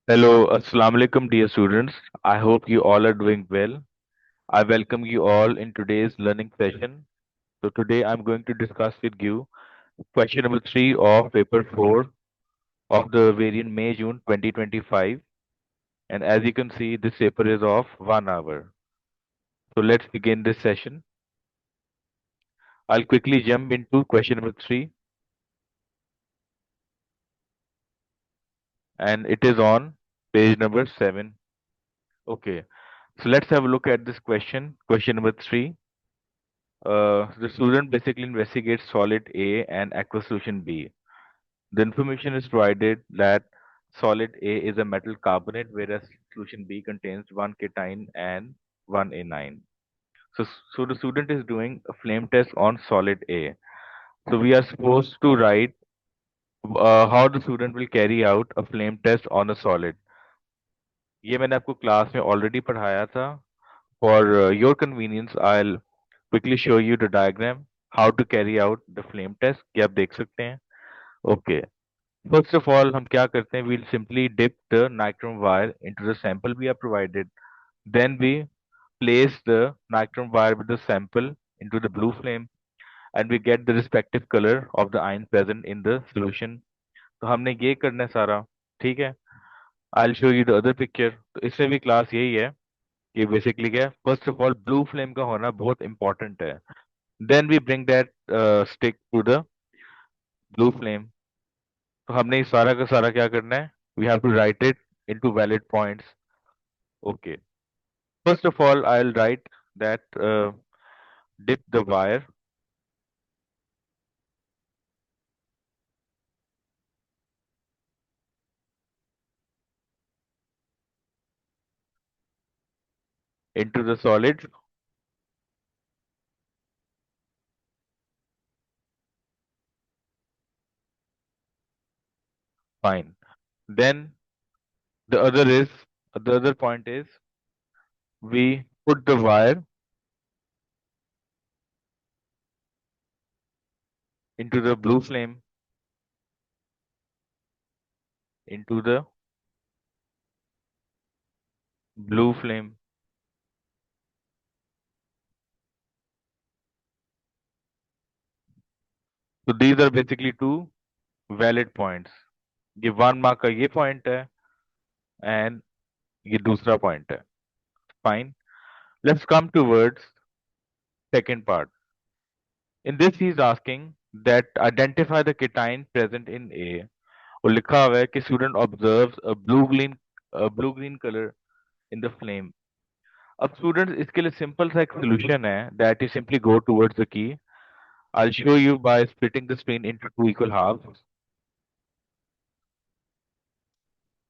Hello, Assalamu alaikum, dear students. I hope you all are doing well. I welcome you all in today's learning session. So, today I'm going to discuss with you question number 3 of paper 4 of the variant May June 2025. And as you can see, this paper is of 1 hour. So, let's begin this session. I'll quickly jump into question number 3, and it is on page number 7. Okay, so let's have a look at this question. Question number 3. The student basically investigates solid A and aqueous solution B. The information is provided that solid A is a metal carbonate, whereas solution B contains one cation and one anion. So the student is doing a flame test on solid A. So we are supposed to write how the student will carry out a flame test on a solid. ये मैंने आपको class में already पढ़ाया था. For your convenience, I'll quickly show you the diagram how to carry out the flame test. ये आप देख सकते हैं. Okay. First of all, हम क्या करते हैं? We'll simply dip the nichrome wire into the sample we are provided. Then we place the nichrome wire with the sample into the blue flame, and we get the respective color of the ion present in the solution. तो हमने ये करना है सारा. ठीक है. I'll show you the other picture. तो इसमें भी क्लास यही है कि बेसिकली क्या है, first of all blue flame का होना बहुत इंपॉर्टेंट है. Then we bring that stick to the blue flame. तो हमने ये सारा का सारा क्या करना है? We have to write it into valid points. Okay. First of all I will write that dip the wire into the solid. Fine. Then the other is the other point is we put the wire into the blue flame, into the blue flame. So these are basically two valid points. ये one mark का ये point है and ये दूसरा point है. Fine. Let's come towards second part. In this he is asking that identify the cation present in A. और लिखा हुआ है कि student observes a blue green color in the flame. अब students इसके लिए simple सा एक solution है that you simply go towards the key. I'll show you by splitting the screen into two equal halves.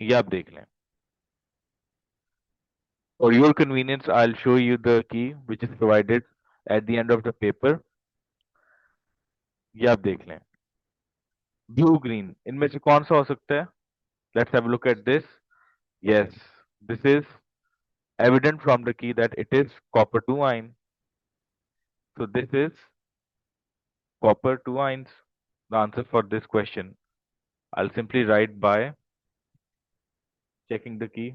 ये आप देख लें. For your convenience, I'll show you the key which is provided at the end of the paper. ये आप देख लें. Blue green इनमें से कौन सा हो सकता है? Let's have a look at this. Yes, this is evident from the key that it is copper 2 ion. So this is copper 2 ions. The answer for this question. I'll simply write by checking the key.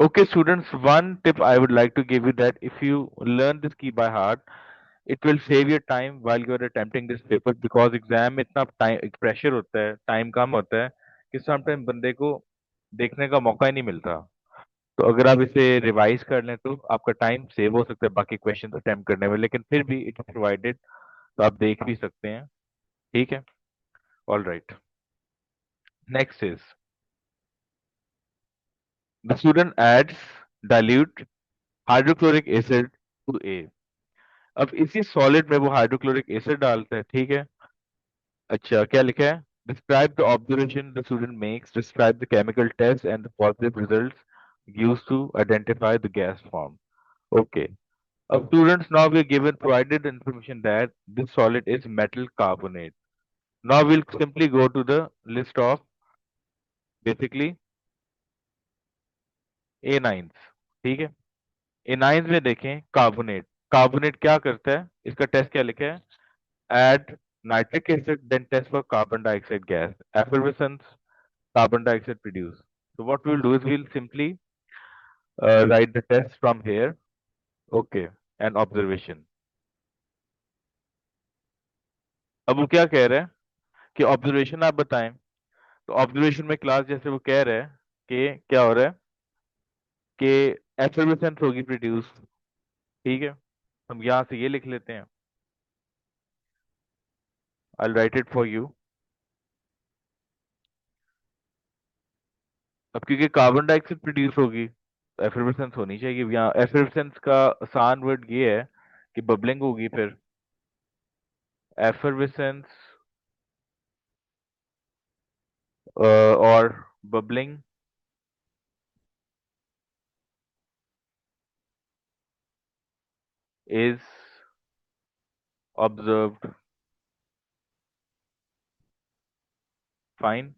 Okay, students, one tip I would like to give you that if you learn this key by heart, it will save your time while you are attempting this paper because exam में इतना time pressure होता है, time कम होता है कि sometime बंदे को देखने का मौका ही नहीं मिलता. तो अगर आप इसे रिवाइज कर लें तो आपका टाइम सेव हो सकता है बाकी क्वेश्चन अटेम्प्ट करने में, लेकिन फिर भी इट इज प्रोवाइडेड तो आप देख भी सकते हैं. ठीक है. All right. Next is the student adds dilute hydrochloric acid to A. अब इसी सॉलिड में वो हाइड्रोक्लोरिक एसिड डालते हैं. ठीक है. अच्छा, क्या लिखा है? Describe the observation the student makes, describe the chemical test and the positive results used to identify the gas form. Okay. Students, now we are given provided the information that this solid is metal carbonate. Now we'll simply go to the list of basically anions. ठीक है. Anions में देखें carbonate. Carbonate क्या करता है? इसका test क्या लिखा है? Add nitric acid, then test for carbon dioxide gas. Effervescence, carbon dioxide produced. So what we'll do is we'll simply write the test from here. Okay, and observation. अब वो क्या कह रहा है कि ऑब्जर्वेशन आप बताएं। तो ऑब्जर्वेशन में क्लास जैसे वो कह रहा है कि क्या हो रहा है कि एफर्वेसेंस होगी प्रोड्यूस। ठीक है, हम यहाँ से ये लिख लेते हैं। आई राइट इट फॉर यू। अब क्योंकि कार्बन डाइऑक्साइड प्रोड्यूस होगी तो एफर्वेसेंस होनी चाहिए। यहाँ एफर्वेसेंस का आसान वर्ड ये है कि बबलिंग होगी। फिर एफर्वेसेंस और बबलिंग इज ऑब्जर्व्ड। फाइन,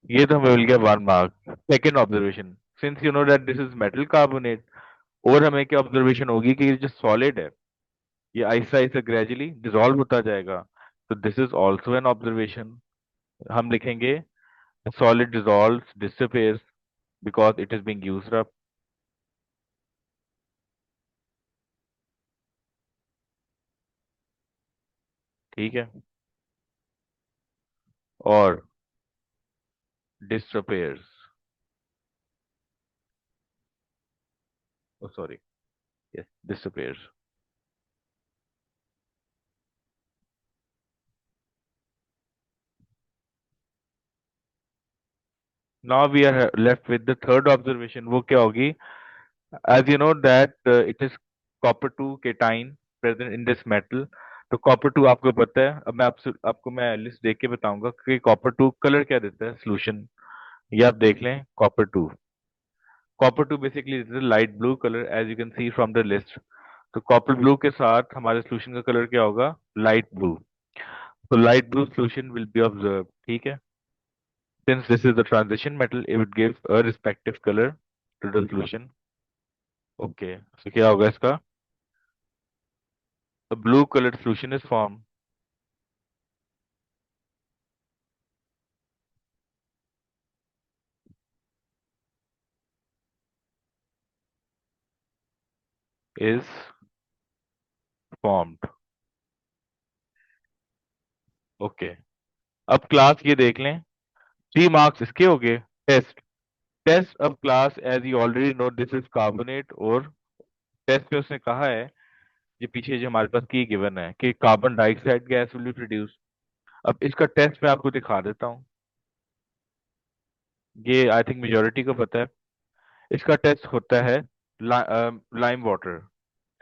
ये तो हमें मिल गया 1 mark. Second observation, since you know that this is metal carbonate, और हमें क्या ऑब्जर्वेशन होगी कि ये जो सॉलिड है ये आहिस्ता आहिस्ता ग्रेजुअली डिसॉल्व होता जाएगा। तो this is also an observation. हम लिखेंगे solid dissolves disappears because it is being used up. ठीक है, और disappears. Oh, sorry. Yes, disappears. Now we are left with the third observation. वो क्या होगी? As you know that it is copper 2 cation present in this metal. तो copper 2 आपको पता है। अब मैं आपसे आपको मैं लिस्ट देख के बताऊंगा कि copper 2 कलर क्या देता है solution। ये आप देख लें copper 2। copper 2 basically is a light blue color as you can see from the list। तो copper blue के साथ हमारे solution का कलर क्या होगा? Light blue। तो light blue solution will be observed। ठीक है, since this is the transition metal, it would give a respective color to the solution. Okay, so क्या होगा इसका? A blue colored solution is formed, is formed. Okay, अब class ये देख लें। 3 marks इसके हो गए। टेस्ट, टेस्ट अब class as you already know this is carbonate. और टेस्ट पे उसने कहा है, ये पीछे जो हमारे पास की गिवन है कि carbon dioxide gas will be produce. अब इसका टेस्ट मैं आपको दिखा देता हूँ। ये आई थिंक मेजोरिटी को पता है। इसका टेस्ट होता है lime water,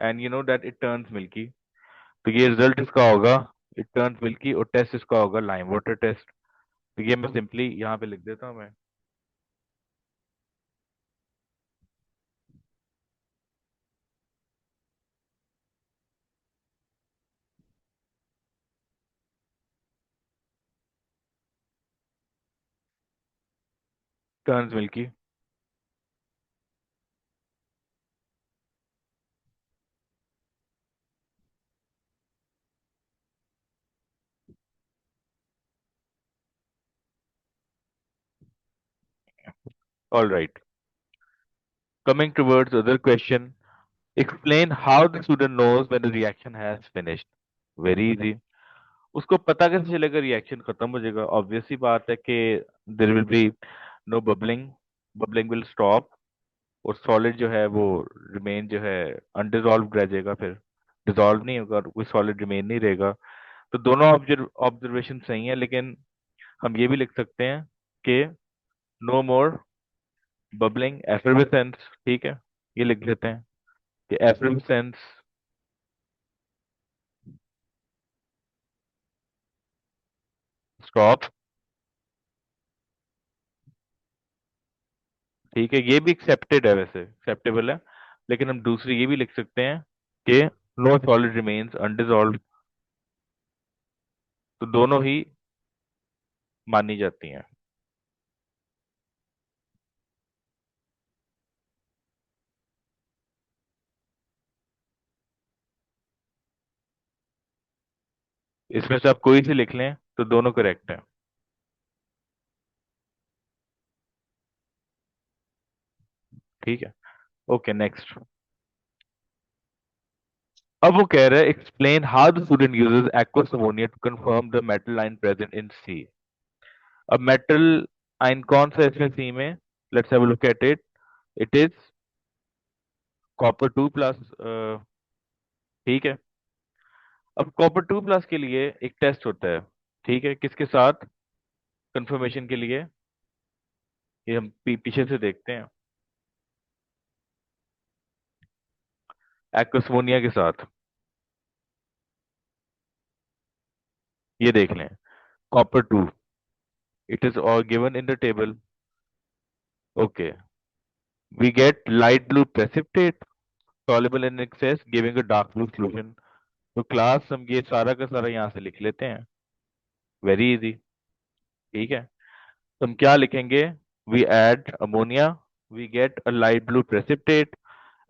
and you know that it turns milky. तो ये रिजल्ट इसका होगा, इट टर्न्स मिल्की, और टेस्ट इसका होगा लाइम वाटर टेस्ट। तो ये मैं सिंपली यहाँ पे लिख देता हूँ। मैं turns milky. All right, coming towards other question. Explain how the student knows when the reaction has finished. Very easy. उसको पता कैसे चलेगा रिएक्शन खत्म हो जाएगा? ऑब्वियस सी बात है कि there will be no bubbling, bubbling will stop, और सॉलिड जो है वो रिमेन जो है अनडिजॉल्व रह जाएगा। फिर डिजॉल्व नहीं होगा और कोई सॉलिड रिमेन नहीं रहेगा। तो दोनों ऑब्जर्वेशन सही है, लेकिन हम ये भी लिख सकते हैं कि नो मोर बबलिंग एफर्वेसेंस। ठीक है, ये लिख लेते हैं कि एफर्वेसेंस स्टॉप। ठीक है, ये भी एक्सेप्टेड है, वैसे एक्सेप्टेबल है। लेकिन हम दूसरी ये भी लिख सकते हैं कि नो सॉलिड रिमेन्स अनडिजॉल्व। तो दोनों ही मानी जाती हैं। इसमें से आप कोई से लिख लें तो दोनों करेक्ट हैं। ठीक है। Okay next. अब वो कह रहा है explain how the student uses aqueous ammonia to confirm the metal ion present in C. अब मेटल आयन कौन सा है इसमें सी में? Let's have a look at it. It is copper 2 plus. ठीक है। अब कॉपर 2 प्लस के लिए एक टेस्ट होता है। ठीक है, किसके साथ? कंफर्मेशन के लिए। ये हम पीछे से देखते हैं। aqueous ammonia के साथ। ये देख लें, copper 2, it is all given in the table. Okay, we get light blue precipitate soluble in excess giving a dark blue solution. तो क्लास हम ये सारा का सारा यहाँ से लिख लेते हैं। Very easy. ठीक है, तो हम क्या लिखेंगे? We add ammonia, we get a light blue precipitate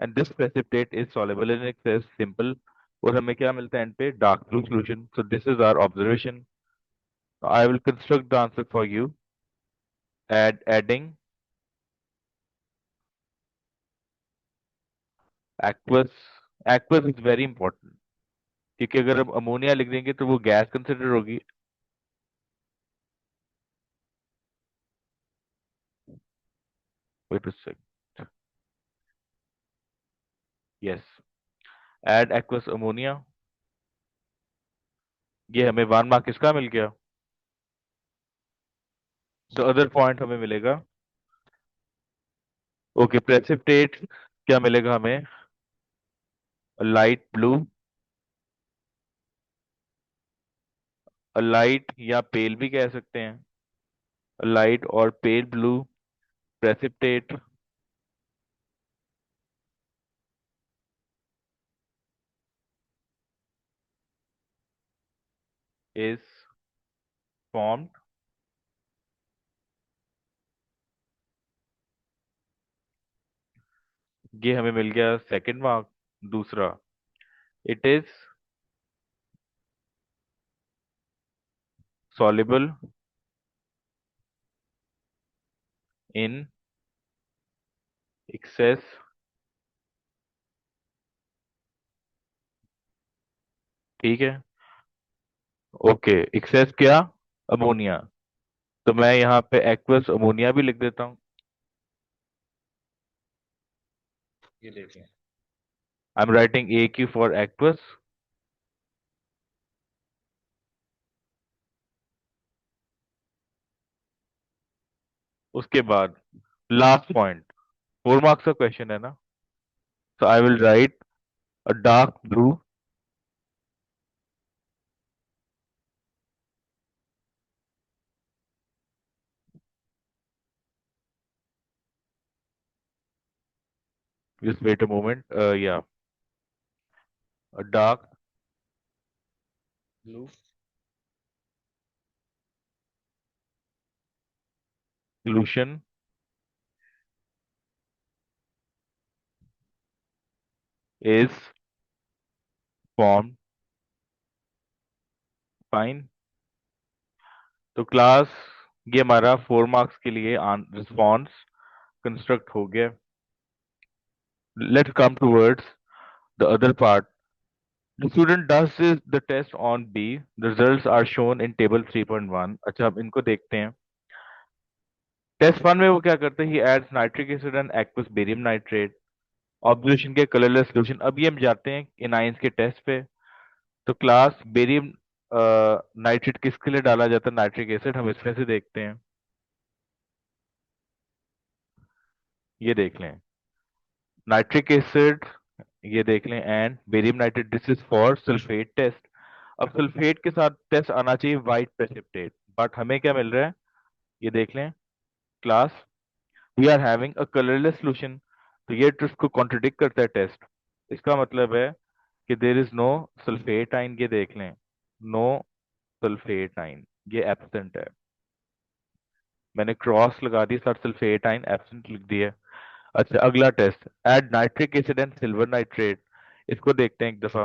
and this precipitate is soluble in excess, simple। और हमें क्या मिलता है एंड पे? Dark blue solution। so this is our observation। I will construct the answer for you। Adding aqueous। aqueous is very important क्योंकि अगर हम ammonia लिख देंगे तो वो गैस कंसिडर होगी। Wait a second. Yes, add aqueous ammonia. ये हमें 1 मार्क किसका मिल गया? तो अदर पॉइंट हमें मिलेगा। ओके, प्रेसिपिटेट क्या मिलेगा हमें? लाइट ब्लू, लाइट या पेल भी कह सकते हैं। लाइट और pale blue precipitate is formed. ये हमें मिल गया 2nd मार्क। दूसरा, it is soluble in excess। ठीक है। ओके, एक्सेस क्या? अमोनिया। तो मैं यहाँ पे एक्वस अमोनिया भी लिख देता हूँ। ये देखें, I am writing A Q for aqueous. उसके बाद लास्ट पॉइंट, 4 मार्क्स का क्वेश्चन है ना, तो I will write a dark blue. Just wait a moment. या a dark blue solution is formed। Fine. तो क्लास, ये हमारा 4 मार्क्स के लिए रिस्पॉन्स कंस्ट्रक्ट हो गया। Let's come towards the other part. The student does the test on B. The results are shown in table 3.1। अच्छा, अब इनको देखते हैं। टेस्ट 1 में वो क्या करते हैं? He adds nitric acid and aqueous barium nitrate. Observation के कलरलेस सॉल्यूशन। अब ये हम जाते हैं एनाइंस के टेस्ट पे। तो क्लास बेरियम नाइट्रेट किसके लिए डाला जाता है? Nitric acid. हम इसमें से देखते हैं। ये देख लें, नाइट्रिक एसिड। ये देख लें, and barium nitrate. This is for sulphate test. अब सल्फेट के साथ टेस्ट आना चाहिए वाइट प्रेसिपिटेट, बट हमें क्या मिल रहा है? ये देख लें class, we are having a colourless solution. तो ये तो उसको कॉन्ट्रडिक्ट करता है टेस्ट। इसका मतलब है कि देर इज नो सल्फेट आइन। ये देख लें, नो सल्फेट आइन, ये एब्सेंट है। मैंने क्रॉस लगा दी, सर सल्फेट आइन एब्सेंट लिख दिया। अच्छा, अगला test, add nitric acid and silver nitrate. इसको देखते हैं एक दफा।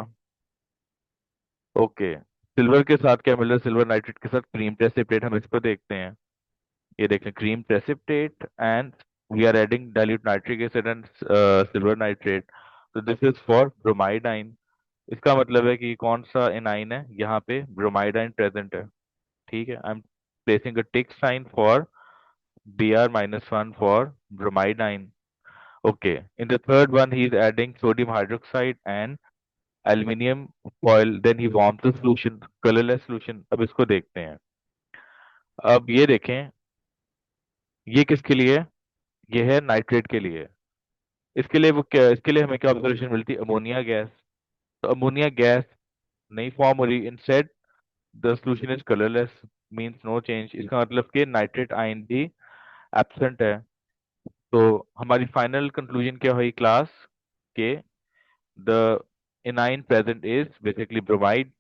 ओके, सिल्वर के साथ क्या मिल रहा है? सिल्वर नाइट्रेट के साथ क्रीम प्रेसिपिटेट। हम इसको देखते हैं। ये देखें, cream precipitate and we are adding dilute nitric acid and silver nitrate. तो दिस इज फॉर ब्रोमाइडाइन। इसका मतलब है कि कौन सा एनाइन है, यहाँ पे ब्रोमाइडाइन प्रेजेंट है। ठीक है, I am placing a tick sign for Br-1 for bromidine. Okay. In the third one, he is adding sodium hydroxide and aluminium foil. Then he warms the solution, colorless solution. अब इसको देखते हैं। अब ये देखें, ये किसके लिए है? ये है नाइट्रेट के लिए। इसके लिए वो क्या, इसके लिए हमें क्या ऑब्जर्वेशन मिलती है? Ammonia gas. तो अमोनिया गैस नहीं फॉर्म हो रही, instead the solution is colourless, means no change. इसका मतलब कि नाइट्रेट आयन भी एब्सेंट है। तो हमारी फाइनल कंक्लूजन क्या हुई क्लास के? The anion present is basically bromide.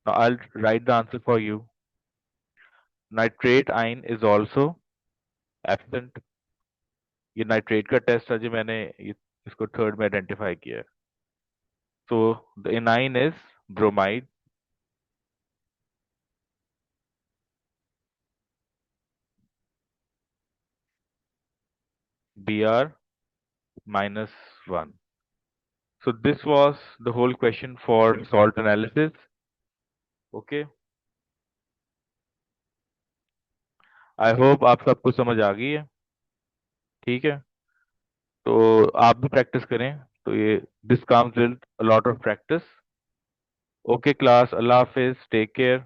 Now I'll write the answer for you. Nitrate ion is also absent. ये नाइट्रेट का टेस्ट है जो मैंने इसको थर्ड में आइडेंटिफाई किया है। तो the anion is bromide. Br-1. So this was the whole question for salt analysis. Okay. I hope आप सबको समझ आ गई है। ठीक है, तो आप भी प्रैक्टिस करें। तो ये this comes with a lot of practice. Okay class, Allah हाफिज, टेक केयर।